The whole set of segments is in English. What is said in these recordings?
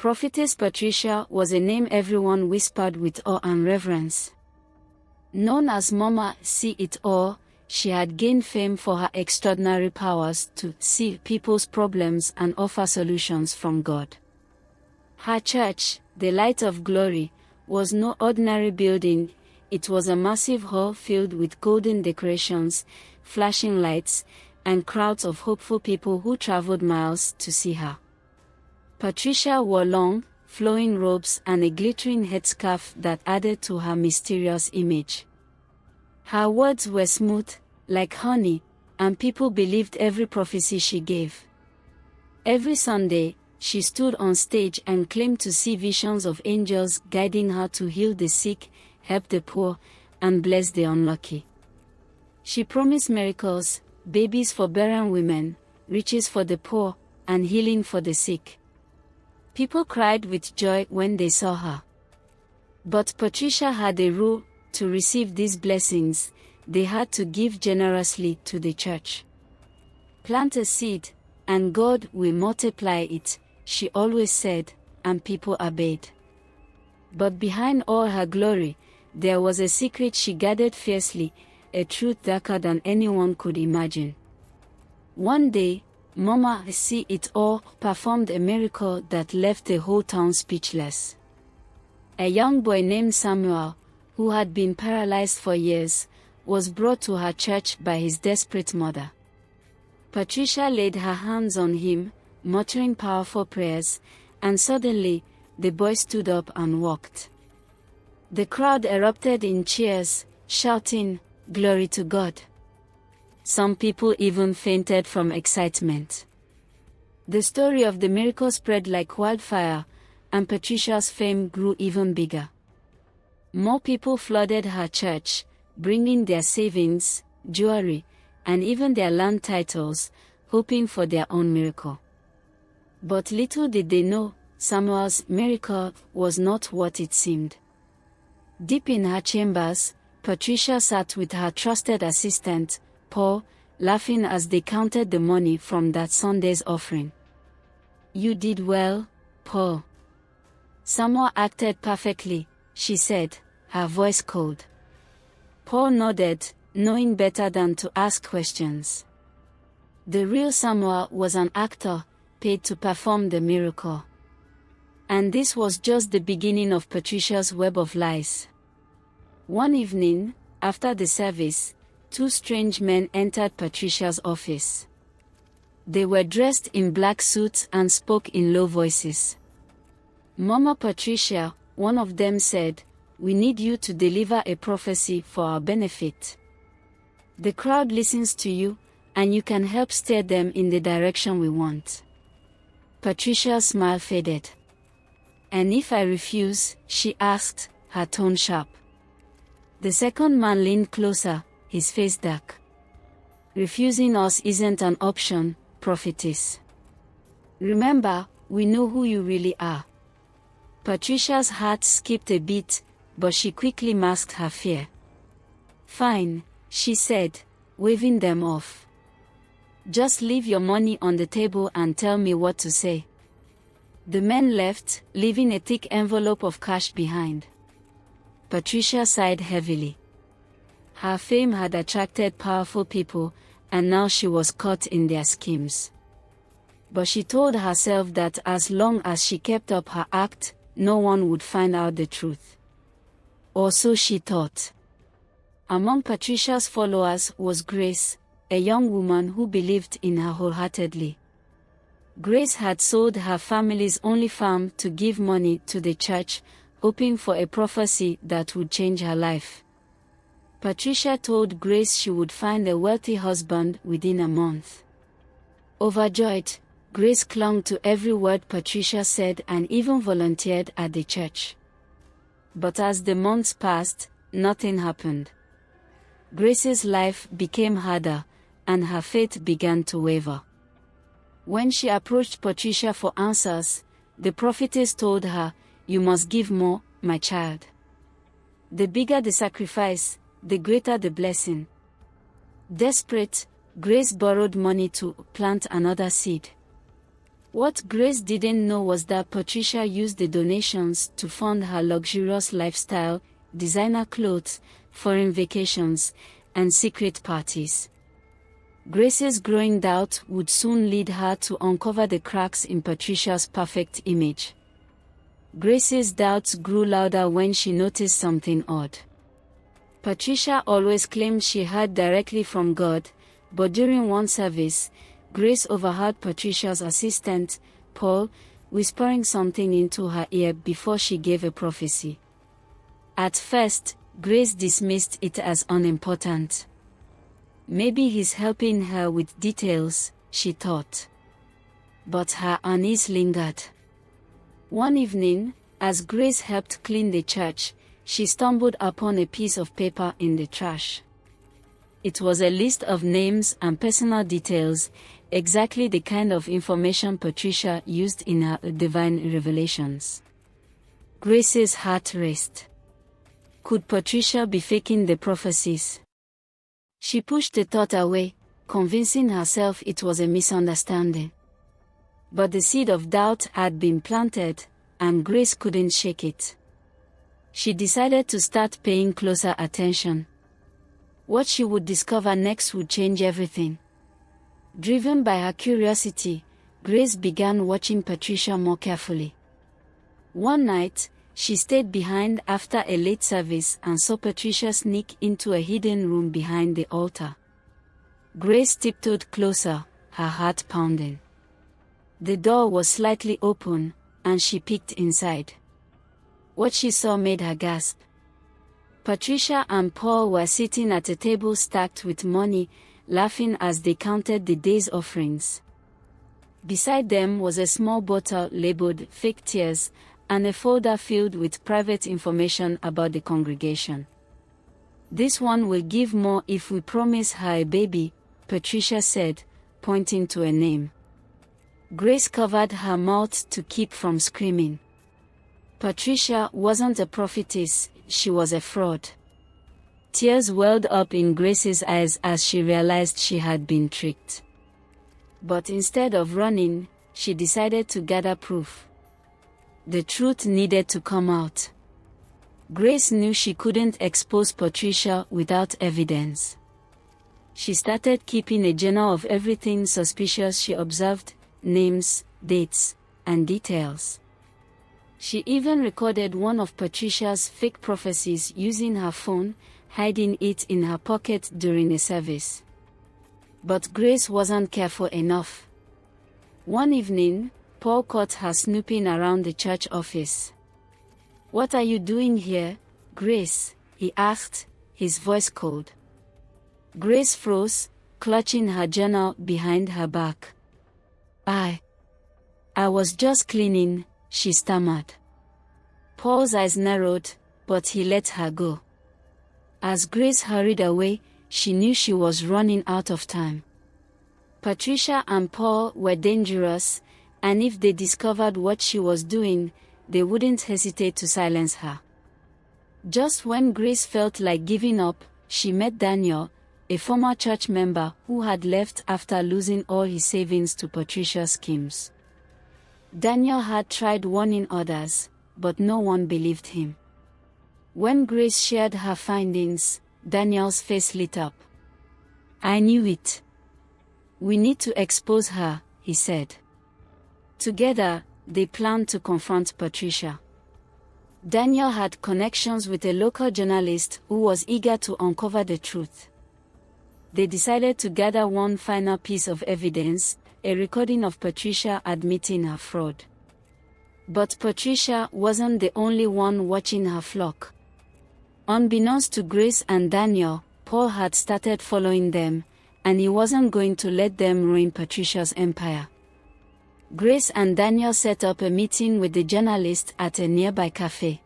Prophetess Patricia was a name everyone whispered with awe and reverence. Known as Mama See-It-All, she had gained fame for her extraordinary powers to see people's problems and offer solutions from God. Her church, the Light of Glory, was no ordinary building. It was a massive hall filled with golden decorations, flashing lights, and crowds of hopeful people who traveled miles to see her. Patricia wore long, flowing robes and a glittering headscarf that added to her mysterious image. Her words were smooth, like honey, and people believed every prophecy she gave. Every Sunday, she stood on stage and claimed to see visions of angels guiding her to heal the sick, help the poor, and bless the unlucky. She promised miracles, babies for barren women, riches for the poor, and healing for the sick. People cried with joy when they saw her. But Patricia had a rule: to receive these blessings, they had to give generously to the church. Plant a seed, and God will multiply it, she always said, and people obeyed. But behind all her glory, there was a secret she guarded fiercely, a truth darker than anyone could imagine. One day, Mama See-It-All performed a miracle that left the whole town speechless. A young boy named Samuel, who had been paralyzed for years, was brought to her church by his desperate mother. Patricia laid her hands on him, muttering powerful prayers, and suddenly, the boy stood up and walked. The crowd erupted in cheers, shouting, "Glory to God!" Some people even fainted from excitement. The story of the miracle spread like wildfire, and Patricia's fame grew even bigger. More people flooded her church, bringing their savings, jewelry, and even their land titles, hoping for their own miracle. But little did they know, Samuel's miracle was not what it seemed. Deep in her chambers, Patricia sat with her trusted assistant, Paul, laughing as they counted the money from that Sunday's offering. "You did well, Paul." "Samuel acted perfectly," she said, her voice cold. Paul nodded, knowing better than to ask questions. The real Samuel was an actor, paid to perform the miracle. And this was just the beginning of Patricia's web of lies. One evening, after the service, two strange men entered Patricia's office. They were dressed in black suits and spoke in low voices. "Mama Patricia," one of them said, "we need you to deliver a prophecy for our benefit. The crowd listens to you, and you can help steer them in the direction we want." Patricia's smile faded. "And if I refuse?" she asked, her tone sharp. The second man leaned closer, his face dark. "Refusing us isn't an option, prophetess. Remember, we know who you really are." Patricia's heart skipped a beat, but she quickly masked her fear. "Fine," she said, waving them off. "Just leave your money on the table and tell me what to say." The men left, leaving a thick envelope of cash behind. Patricia sighed heavily. Her fame had attracted powerful people, and now she was caught in their schemes. But she told herself that as long as she kept up her act, no one would find out the truth. Or so she thought. Among Patricia's followers was Grace, a young woman who believed in her wholeheartedly. Grace had sold her family's only farm to give money to the church, hoping for a prophecy that would change her life. Patricia told Grace she would find a wealthy husband within a month. Overjoyed, Grace clung to every word Patricia said and even volunteered at the church. But as the months passed, nothing happened. Grace's life became harder, and her faith began to waver. When she approached Patricia for answers, the prophetess told her, "You must give more, my child. The bigger the sacrifice, the greater the blessing." Desperate, Grace borrowed money to plant another seed. What Grace didn't know was that Patricia used the donations to fund her luxurious lifestyle, designer clothes, foreign vacations, and secret parties. Grace's growing doubt would soon lead her to uncover the cracks in Patricia's perfect image. Grace's doubts grew louder when she noticed something odd. Patricia always claimed she heard directly from God, but during one service, Grace overheard Patricia's assistant, Paul, whispering something into her ear before she gave a prophecy. At first, Grace dismissed it as unimportant. Maybe he's helping her with details, she thought. But her unease lingered. One evening, as Grace helped clean the church, she stumbled upon a piece of paper in the trash. It was a list of names and personal details, exactly the kind of information Patricia used in her divine revelations. Grace's heart raced. Could Patricia be faking the prophecies? She pushed the thought away, convincing herself it was a misunderstanding. But the seed of doubt had been planted, and Grace couldn't shake it. She decided to start paying closer attention. What she would discover next would change everything. Driven by her curiosity, Grace began watching Patricia more carefully. One night, she stayed behind after a late service and saw Patricia sneak into a hidden room behind the altar. Grace tiptoed closer, her heart pounding. The door was slightly open, and she peeked inside. What she saw made her gasp. Patricia and Paul were sitting at a table stacked with money, laughing as they counted the day's offerings. Beside them was a small bottle labeled "Fake Tears" and a folder filled with private information about the congregation. "This one will give more if we promise her a baby," Patricia said, pointing to a name. Grace covered her mouth to keep from screaming. Patricia wasn't a prophetess, she was a fraud. Tears welled up in Grace's eyes as she realized she had been tricked. But instead of running, she decided to gather proof. The truth needed to come out. Grace knew she couldn't expose Patricia without evidence. She started keeping a journal of everything suspicious she observed, names, dates, and details. She even recorded one of Patricia's fake prophecies using her phone, hiding it in her pocket during a service. But Grace wasn't careful enough. One evening, Paul caught her snooping around the church office. "What are you doing here, Grace?" he asked, his voice cold. Grace froze, clutching her journal behind her back. I was just cleaning," she stammered. Paul's eyes narrowed, but he let her go. As Grace hurried away, she knew she was running out of time. Patricia and Paul were dangerous, and if they discovered what she was doing, they wouldn't hesitate to silence her. Just when Grace felt like giving up, she met Daniel, a former church member who had left after losing all his savings to Patricia's schemes. Daniel had tried warning others, but no one believed him. When Grace shared her findings, Daniel's face lit up. "I knew it. We need to expose her," he said. Together, they planned to confront Patricia. Daniel had connections with a local journalist who was eager to uncover the truth. They decided to gather one final piece of evidence, a recording of Patricia admitting her fraud. But Patricia wasn't the only one watching her flock. Unbeknownst to Grace and Daniel, Paul had started following them, and he wasn't going to let them ruin Patricia's empire. Grace and Daniel set up a meeting with the journalist at a nearby cafe.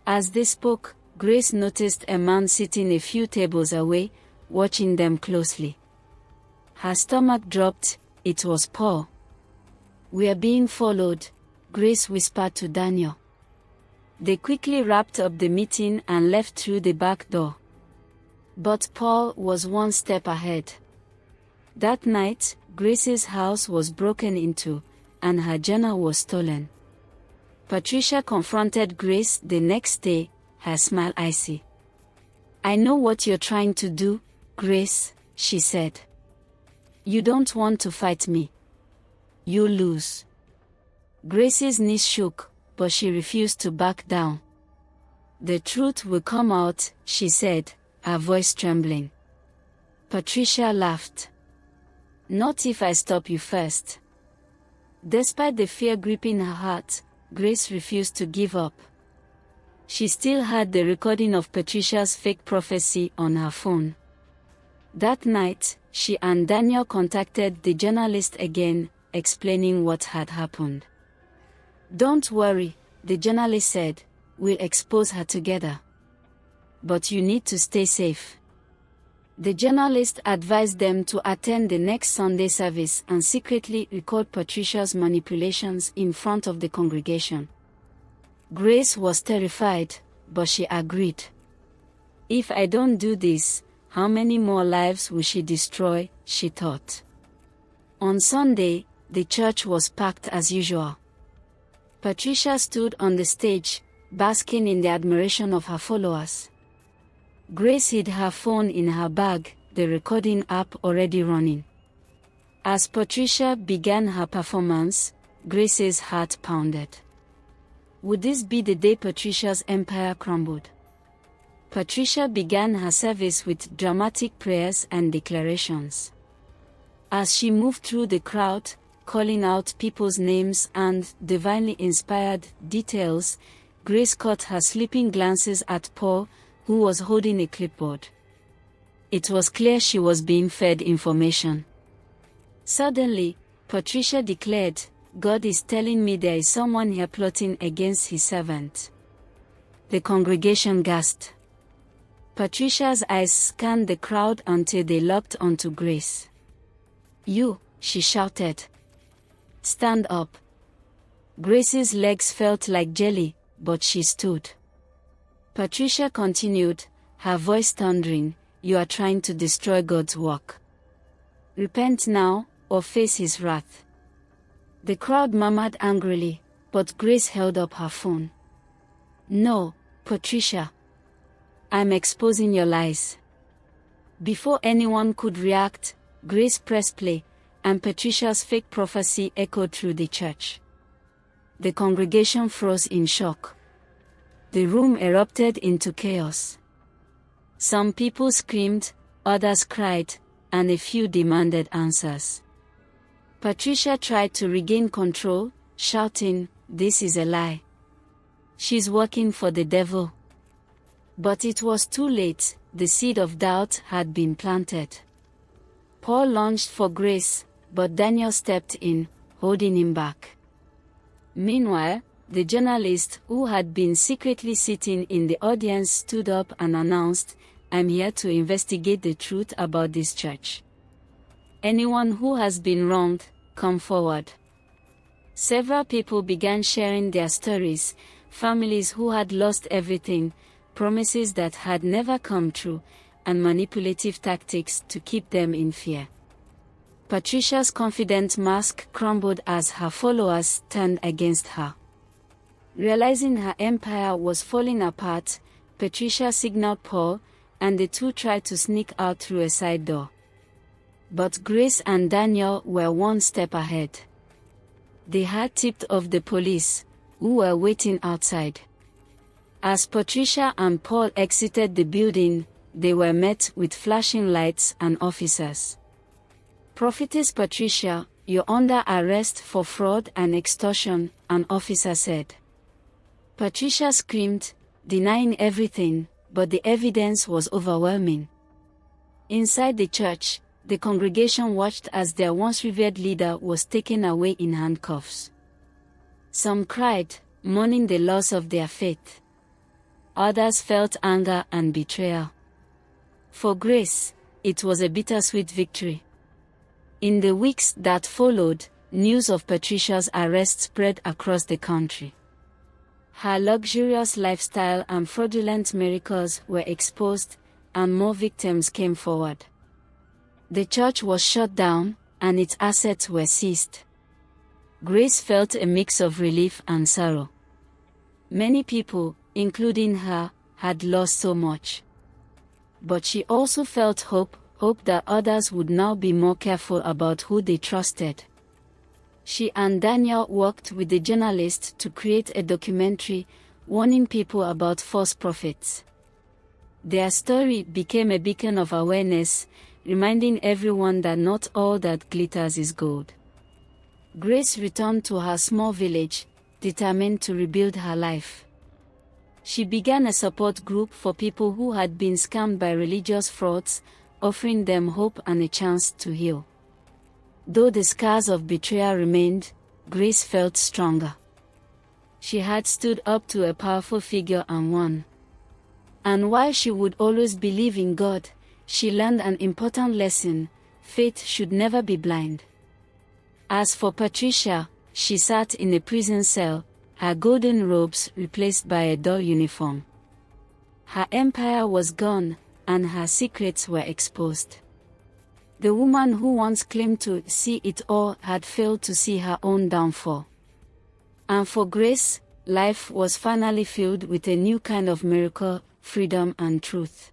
As they spoke, Grace noticed a man sitting a few tables away, watching them closely. Her stomach dropped. It was Paul. "We are being followed," Grace whispered to Daniel. They quickly wrapped up the meeting and left through the back door. But Paul was one step ahead. That night, Grace's house was broken into, and her journal was stolen. Patricia confronted Grace the next day, her smile icy. "I know what you're trying to do, Grace," she said. "You don't want to fight me. You'll lose." Grace's knees shook, but she refused to back down. "The truth will come out," she said, her voice trembling. Patricia laughed. "Not if I stop you first." Despite the fear gripping her heart, Grace refused to give up. She still had the recording of Patricia's fake prophecy on her phone. That night, she and Daniel contacted the journalist again, explaining what had happened. "Don't worry," the journalist said, "we'll expose her together. But you need to stay safe." The journalist advised them to attend the next Sunday service and secretly record Patricia's manipulations in front of the congregation. Grace was terrified, but she agreed. "If I don't do this, how many more lives will she destroy?" she thought. On Sunday, the church was packed as usual. Patricia stood on the stage, basking in the admiration of her followers. Grace hid her phone in her bag, the recording app already running. As Patricia began her performance, Grace's heart pounded. Would this be the day Patricia's empire crumbled? Patricia began her service with dramatic prayers and declarations. As she moved through the crowd, calling out people's names and divinely inspired details, Grace caught her slipping glances at Paul, who was holding a clipboard. It was clear she was being fed information. Suddenly, Patricia declared, "God is telling me there is someone here plotting against his servant." The congregation gasped. Patricia's eyes scanned the crowd until they locked onto Grace. "You," she shouted. "Stand up." Grace's legs felt like jelly, but she stood. Patricia continued, her voice thundering, "You are trying to destroy God's work. Repent now, or face his wrath." The crowd murmured angrily, but Grace held up her phone. "No, Patricia. I'm exposing your lies." Before anyone could react, Grace pressed play, and Patricia's fake prophecy echoed through the church. The congregation froze in shock. The room erupted into chaos. Some people screamed, others cried, and a few demanded answers. Patricia tried to regain control, shouting, "This is a lie. She's working for the devil." But it was too late, the seed of doubt had been planted. Paul lunged for Grace, but Daniel stepped in, holding him back. Meanwhile, the journalist, who had been secretly sitting in the audience, stood up and announced, "I'm here to investigate the truth about this church. Anyone who has been wronged, come forward." Several people began sharing their stories, families who had lost everything, promises that had never come true, and manipulative tactics to keep them in fear. Patricia's confident mask crumbled as her followers turned against her. Realizing her empire was falling apart, Patricia signaled Paul, and the two tried to sneak out through a side door. But Grace and Daniel were one step ahead. They had tipped off the police, who were waiting outside. As Patricia and Paul exited the building, they were met with flashing lights and officers. "Prophetess Patricia, you're under arrest for fraud and extortion," an officer said. Patricia screamed, denying everything, but the evidence was overwhelming. Inside the church, the congregation watched as their once revered leader was taken away in handcuffs. Some cried, mourning the loss of their faith. Others felt anger and betrayal. For Grace, it was a bittersweet victory. In the weeks that followed, news of Patricia's arrest spread across the country. Her luxurious lifestyle and fraudulent miracles were exposed, and more victims came forward. The church was shut down, and its assets were seized. Grace felt a mix of relief and sorrow. Many people, including her, had lost so much. But she also felt hope that others would now be more careful about who they trusted. She and Daniel worked with the journalist to create a documentary, warning people about false prophets. Their story became a beacon of awareness, reminding everyone that not all that glitters is gold. Grace returned to her small village, determined to rebuild her life. She began a support group for people who had been scammed by religious frauds, offering them hope and a chance to heal. Though the scars of betrayal remained, Grace felt stronger. She had stood up to a powerful figure and won. And while she would always believe in God, she learned an important lesson: faith should never be blind. As for Patricia, she sat in a prison cell, her golden robes replaced by a dull uniform. Her empire was gone, and her secrets were exposed. The woman who once claimed to see it all had failed to see her own downfall. And for Grace, life was finally filled with a new kind of miracle, freedom and truth.